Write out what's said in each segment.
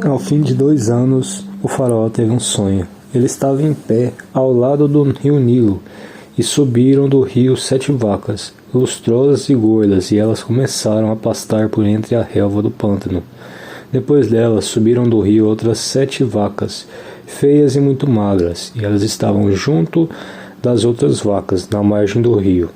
Ao fim de 2 anos, o faraó teve um sonho. Ele estava em pé ao lado do rio Nilo, e subiram do rio 7 vacas, lustrosas e gordas, e elas começaram a pastar por entre a relva do pântano. Depois delas, subiram do rio outras 7 vacas, feias e muito magras, e elas estavam junto das outras vacas, na margem do rio.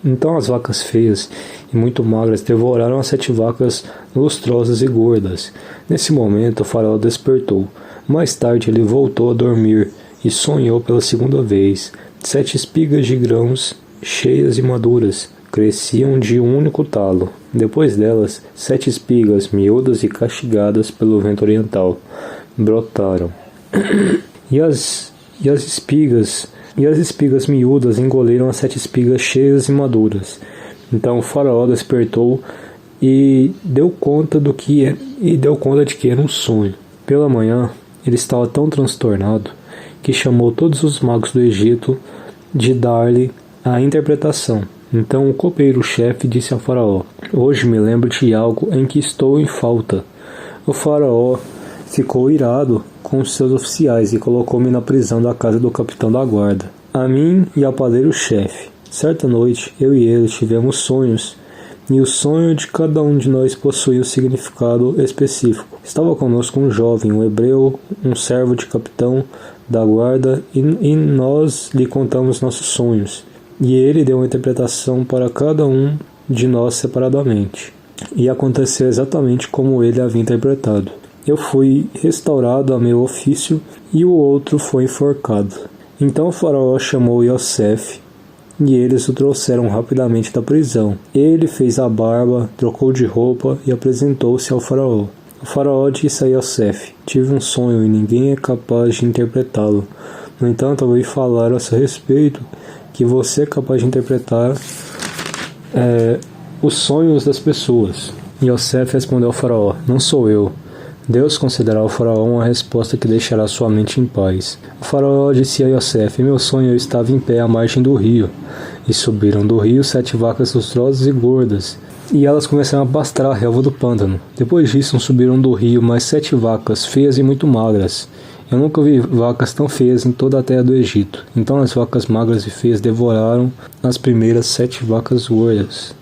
Então as vacas feias e muito magras devoraram as 7 vacas lustrosas e gordas. Nesse momento o faraó despertou. Mais tarde ele voltou a dormir e sonhou pela segunda vez. 7 espigas de grãos, cheias e maduras, cresciam de um único talo. Depois delas, 7 espigas, miúdas e castigadas pelo vento oriental, brotaram. E as espigas miúdas engoliram as 7 espigas cheias e maduras. Então o faraó despertou e deu conta de que era um sonho. Pela manhã, ele estava tão transtornado que chamou todos os magos do Egito de dar-lhe a interpretação. Então o copeiro-chefe disse ao faraó: "Hoje me lembro de algo em que estou em falta." O faraó ficou irado com os seus oficiais e colocou-me na prisão da casa do capitão da guarda, a mim e ao padeiro-chefe. Certa noite, eu e ele tivemos sonhos, e o sonho de cada um de nós possuía um significado específico. Estava conosco um jovem, um hebreu, um servo de capitão da guarda, e nós lhe contamos nossos sonhos. E ele deu uma interpretação para cada um de nós separadamente. E aconteceu exatamente como ele havia interpretado. Eu fui restaurado a meu ofício e o outro foi enforcado. Então o faraó chamou Iosef e eles o trouxeram rapidamente da prisão. Ele fez a barba, trocou de roupa e apresentou-se ao faraó. O faraó disse a Iosef: "Tive um sonho e ninguém é capaz de interpretá-lo. No entanto, eu ouvi falar a seu respeito que você é capaz de interpretar os sonhos das pessoas." Iosef respondeu ao faraó: "Não sou eu. Deus concederá ao faraó uma resposta que deixará sua mente em paz." O faraó disse a Iosef: "Em meu sonho eu estava em pé à margem do rio, e subiram do rio 7 vacas lustrosas e gordas, e elas começaram a pastar a relva do pântano. Depois disso subiram do rio mais 7 vacas, feias e muito magras. Eu nunca vi vacas tão feias em toda a terra do Egito. Então as vacas magras e feias devoraram as primeiras 7 vacas gordas.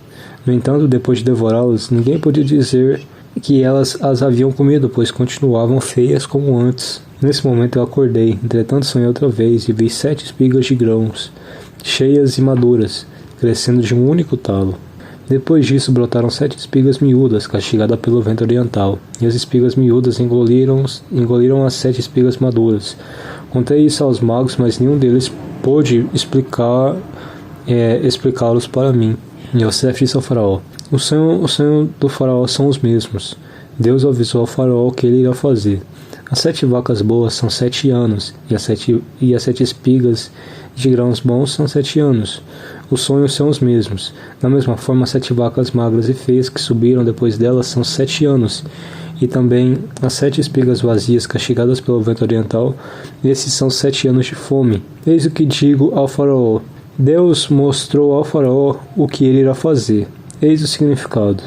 No entanto, depois de devorá-las, ninguém podia dizer que elas as haviam comido, pois continuavam feias como antes. Nesse momento eu acordei, entretanto sonhei outra vez e vi 7 espigas de grãos, cheias e maduras, crescendo de um único talo. Depois disso brotaram 7 espigas miúdas, castigadas pelo vento oriental, e as espigas miúdas engoliram as 7 espigas maduras. Contei isso aos magos, mas nenhum deles pôde explicá-los para mim. Iosef disse ao faraó: O sonho do faraó são os mesmos. Deus avisou ao faraó o que ele irá fazer. As 7 vacas boas são 7 anos, e as 7 espigas de grãos bons são 7 anos. Os sonhos são os mesmos. Da mesma forma, as 7 vacas magras e feias que subiram depois delas são 7 anos. E também as 7 espigas vazias castigadas pelo vento oriental, esses são 7 anos de fome. Eis o que digo ao faraó. Deus mostrou ao faraó o que ele irá fazer. Eis o significado.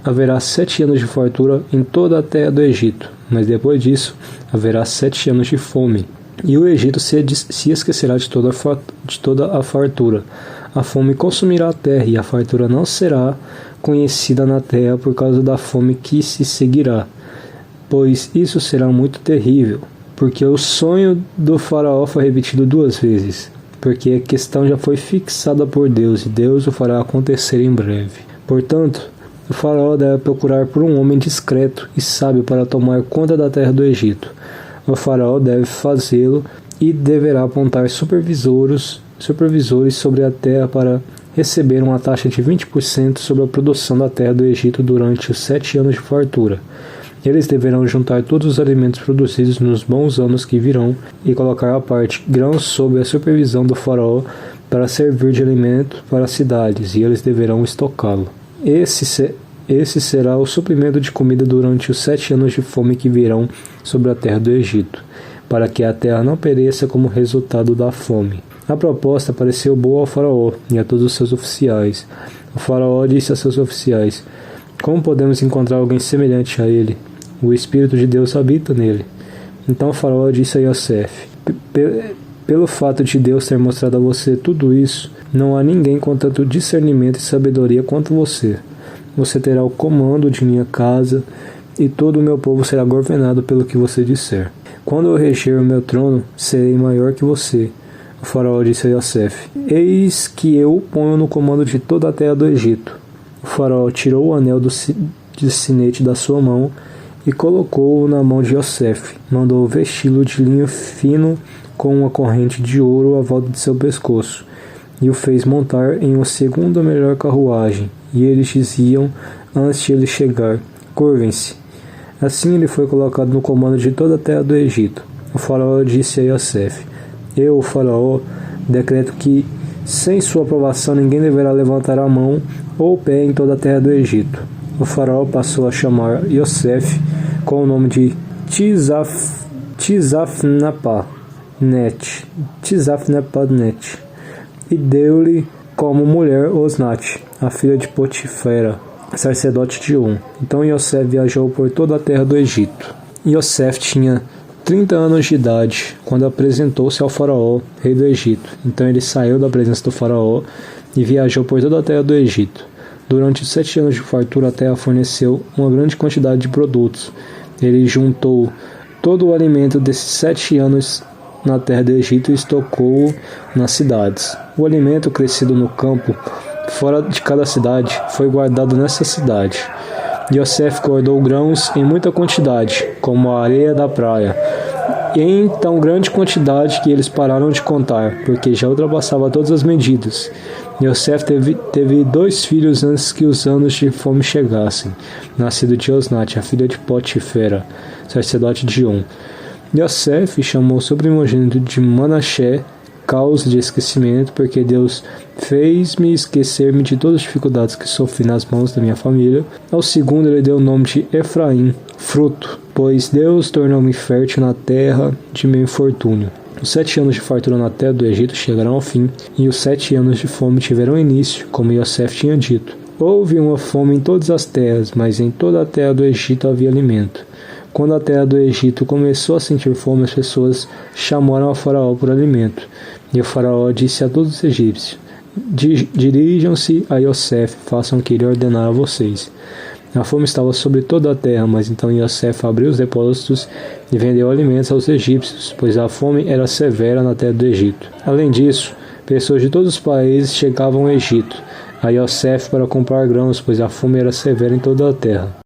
Haverá 7 anos de fartura em toda a terra do Egito, mas depois disso haverá 7 anos de fome. E o Egito se esquecerá de toda a fartura. A fome consumirá a terra, e a fartura não será conhecida na terra por causa da fome que se seguirá. Pois isso será muito terrível, porque o sonho do faraó foi repetido 2 vezes, porque a questão já foi fixada por Deus, e Deus o fará acontecer em breve. Portanto, o faraó deve procurar por um homem discreto e sábio para tomar conta da terra do Egito. O faraó deve fazê-lo e deverá apontar supervisores sobre a terra para receber uma taxa de 20% sobre a produção da terra do Egito durante os 7 anos de fartura. Eles deverão juntar todos os alimentos produzidos nos bons anos que virão e colocar à parte grãos sob a supervisão do faraó para servir de alimento para as cidades, e eles deverão estocá-lo. Esse será o suprimento de comida durante os 7 anos de fome que virão sobre a terra do Egito, para que a terra não pereça como resultado da fome. A proposta pareceu boa ao faraó e a todos os seus oficiais. O faraó disse a seus oficiais: Como podemos encontrar alguém semelhante a ele? o Espírito de Deus habita nele. Então o faraó disse a Yosef: pelo fato de Deus ter mostrado a você tudo isso, não há ninguém com tanto discernimento e sabedoria quanto você. Você terá o comando de minha casa, e todo o meu povo será governado pelo que você disser. Quando eu reger o meu trono, serei maior que você. O faraó disse a Yosef: eis que eu o ponho no comando de toda a terra do Egito. O faraó tirou o anel de sinete da sua mão e colocou-o na mão de Yosef. Mandou vesti-lo de linho fino com uma corrente de ouro à volta de seu pescoço, e o fez montar em uma segunda melhor carruagem. E eles diziam, antes de ele chegar: curvem-se. Assim ele foi colocado no comando de toda a terra do Egito. O faraó disse a Yosef: eu, o faraó, decreto que, sem sua aprovação, ninguém deverá levantar a mão ou o pé em toda a terra do Egito. O faraó passou a chamar Yosef com o nome de Tizafnepanet, e deu-lhe como mulher Osnate, a filha de Potifera, sacerdote de On. Então Yosef viajou por toda a terra do Egito. Yosef tinha 30 anos de idade quando apresentou-se ao faraó, rei do Egito. Então ele saiu da presença do faraó e viajou por toda a terra do Egito. Durante os 7 anos de fartura, a terra forneceu uma grande quantidade de produtos. Ele juntou todo o alimento desses 7 anos na terra do Egito e estocou-o nas cidades. O alimento crescido no campo, fora de cada cidade, foi guardado nessa cidade. Yosef guardou grãos em muita quantidade, como a areia da praia, e em tão grande quantidade que eles pararam de contar, porque já ultrapassava todas as medidas. Yosef teve 2 filhos antes que os anos de fome chegassem, nascido de Osnate, a filha de Potifera, sacerdote de On. Yosef chamou seu primogênito de Manassés, causa de esquecimento, porque Deus fez-me esquecer-me de todas as dificuldades que sofri nas mãos da minha família. Ao segundo ele deu o nome de Efraim, fruto, pois Deus tornou-me fértil na terra de meu infortúnio. Os 7 anos de fartura na terra do Egito chegaram ao fim, e os 7 anos de fome tiveram início, como Yosef tinha dito. Houve uma fome em todas as terras, mas em toda a terra do Egito havia alimento. Quando a terra do Egito começou a sentir fome, as pessoas chamaram ao faraó por alimento. E o faraó disse a todos os egípcios: dirijam-se a Yosef, façam o que ele ordenar a vocês. A fome estava sobre toda a terra, mas então Yosef abriu os depósitos e vendeu alimentos aos egípcios, pois a fome era severa na terra do Egito. Além disso, pessoas de todos os países chegavam ao Egito, a Yosef para comprar grãos, pois a fome era severa em toda a terra.